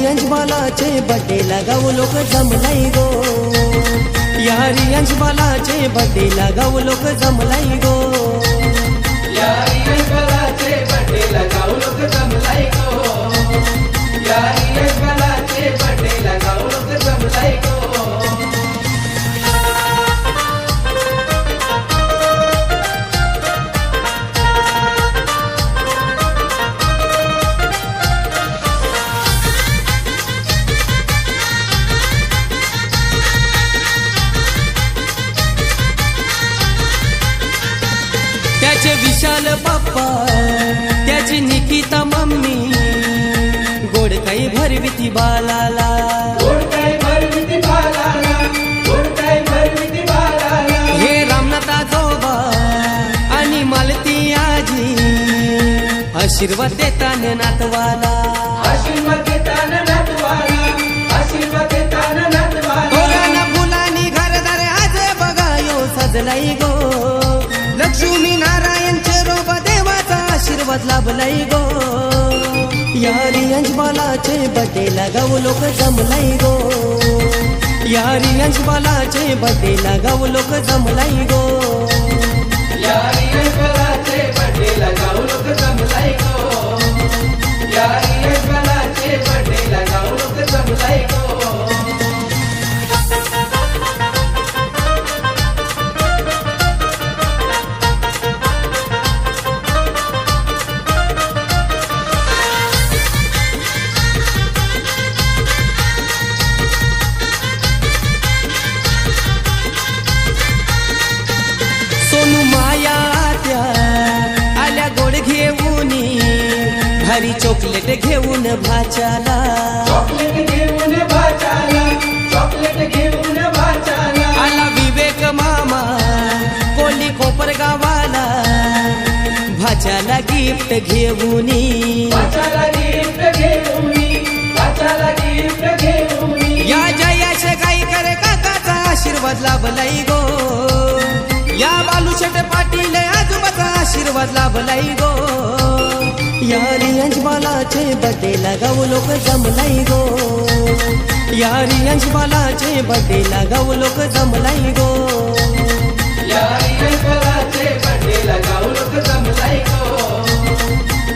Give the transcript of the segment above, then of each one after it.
अंजबालाचे बड्डेला गाव लोक जमलाई गो, यारी अंजबालाचे बड्डेला गाव लोक जमलाई गो, यारी अंजबालाचे बड्डेला गाव लोक जमलाई गो, यारी अंजबालाचे बड्डेला गाव लोक जमलाई गो. त्याचे विशाल बाप्पा, त्याची निकिता मम्मी, गोड काही भरविती बालाला, गोड काही भरविती बालाला, गोड काही भरविती बालाला. हे रामनाथ आजोबा आणि मालती आजी आशीर्वाद देताना नातवाला, आशीर्वाद देताना नातवाला, आशीर्वाद देताना नातवाला. तोराना फुलानी घरदार आज बघा यो सजलाई गो, लक्ष्मी नारायणचे रोप देवाचा आशीर्वाद लाभलाई गो, यारी अंजबालाचे बड्डेला गाव लोक जमलाई गो, यारी अंजबालाचे बड्डेला गाव लोक जमलाई गो, यारी अंजबालाचे बड्डेला गाव लोक जमलाई गो, यारी अंजबालाचे बड्डेला गाव लोक जमलाई गो. सोनू माया त्या आल्या गोड घेऊनी, भारी चॉकलेट घेऊन भाच्याला, चॉकलेट घेऊन भाच्याला, चॉकलेट घेऊन भाच्याला. आला विवेक मामा कोली कोपर गावाला, भाच्याला गिफ्ट घेऊनी, भाच्याला गिफ्ट घेऊनी, भाच्याला गिफ्ट घेऊनी. या जयाश गाईकर काकाचा आशीर्वाद लाभलाई गो, या बालूशेठ पाटील आजोबाचा आशीर्वाद लाभलाई गो, यारी अंजबालाचे बड्डेला गाव लोक जमलाई गो, यारी अंजबालाचे बड्डेला गाव लोक जमलाई गो, यारी अंजबालाचे बड्डेला गाव लोक जमलाई गो,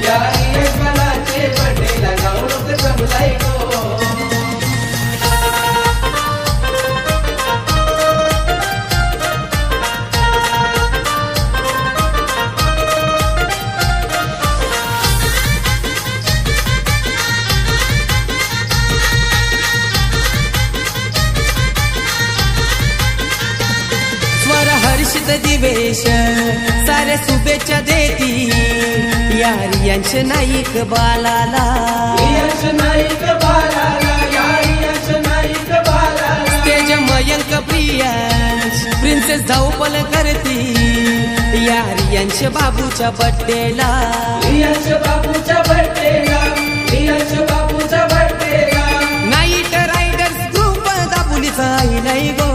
यारी अंजबालाचे बड्डेला गाव लोक जमलाई गो. हर्षित दिवेश सारे शुभेच्छा देती, यारी अंश नाईक बालाला, यश नाईक बालाला, यारी यश नाईक बालाला. तेज मयंक प्रियांश प्रिन्सेस धावपल करती, यारी अंश बाबूच्या बड्डेला, यश बाबूच्या बड्डेला, यश बाबूच्या बड्डेला. नाईट रायडर्स ग्रुप दापोलीचा आईलाई गो,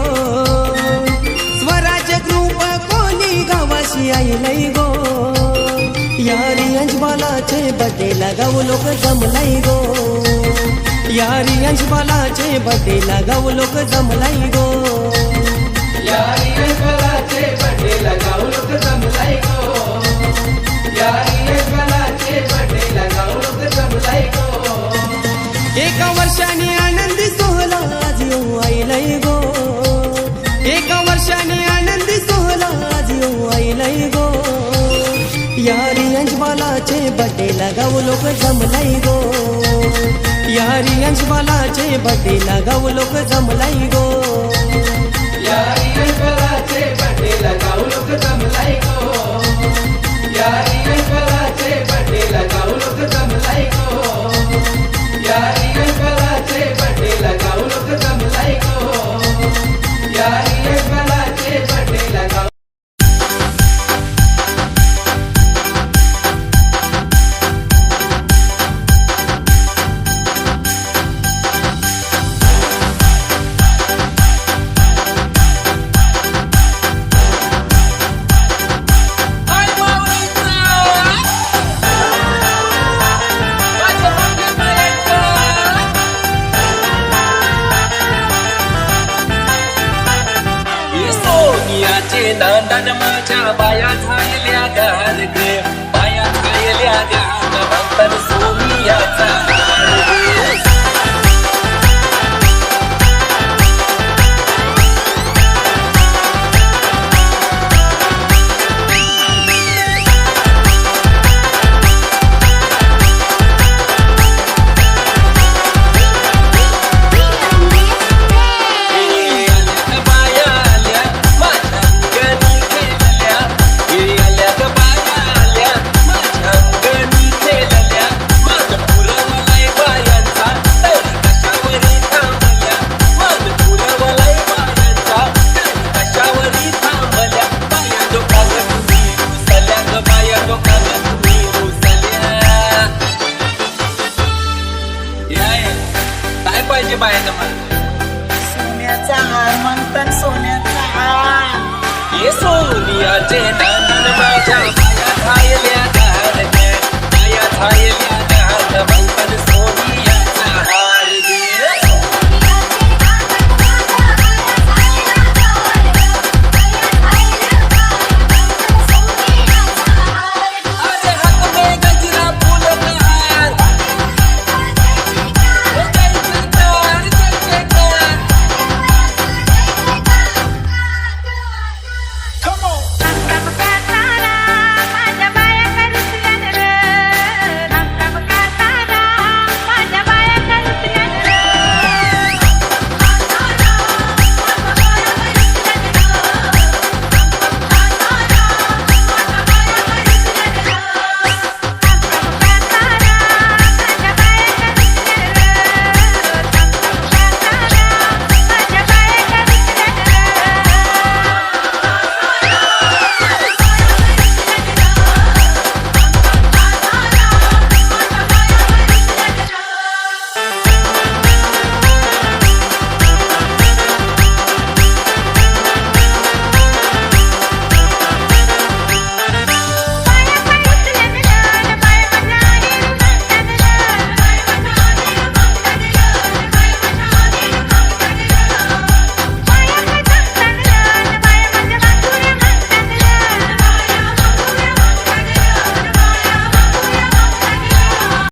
ग्रुप कोली गावाशी आईलाई गो, यारी अंजबालाचे बड्डेला गाव लोक जमलाई गो, यारी अंजबालाचे बड्डेला गाव लोक जमलाई गो, यारी अंजबालाचे बड्डेला गाव लोक जमलाई गो, यारी अंजबालाचे बड्डेला गाव लोक जमलाई गो. एका वर्षाने आनंदी सोहळा आज येऊ आईलाई गो, एका वर्षाने आनंदी सोहळा आज येऊ आईलाई गो, यारी अंजबालाचे बड्डेला गाव लोक जमलाई गो, यारी अंजबालाचे बड्डेला गाव लोक जमलाई गो, यारी अंजबालाचे बड्डेला गाव लोक जमलाई गो, यारी अंजबालाचे बड्डेला गाव लोक जमलाई गो, यारी अंजबालाचे बड्डेला गाव लोक जमलाई गो, यारी अंजबालाचे बड्डेला गाव. Ay, Mauricio! नांदन माझ्या बाया झालेल्या गार ग बाया झालेल्या गार नंतर सोनियाचा हार ग. काय पाहिजे बाहेर मला सोन्याचा हार म्हणतात सोन्याचा हार ये सोनियाचे नान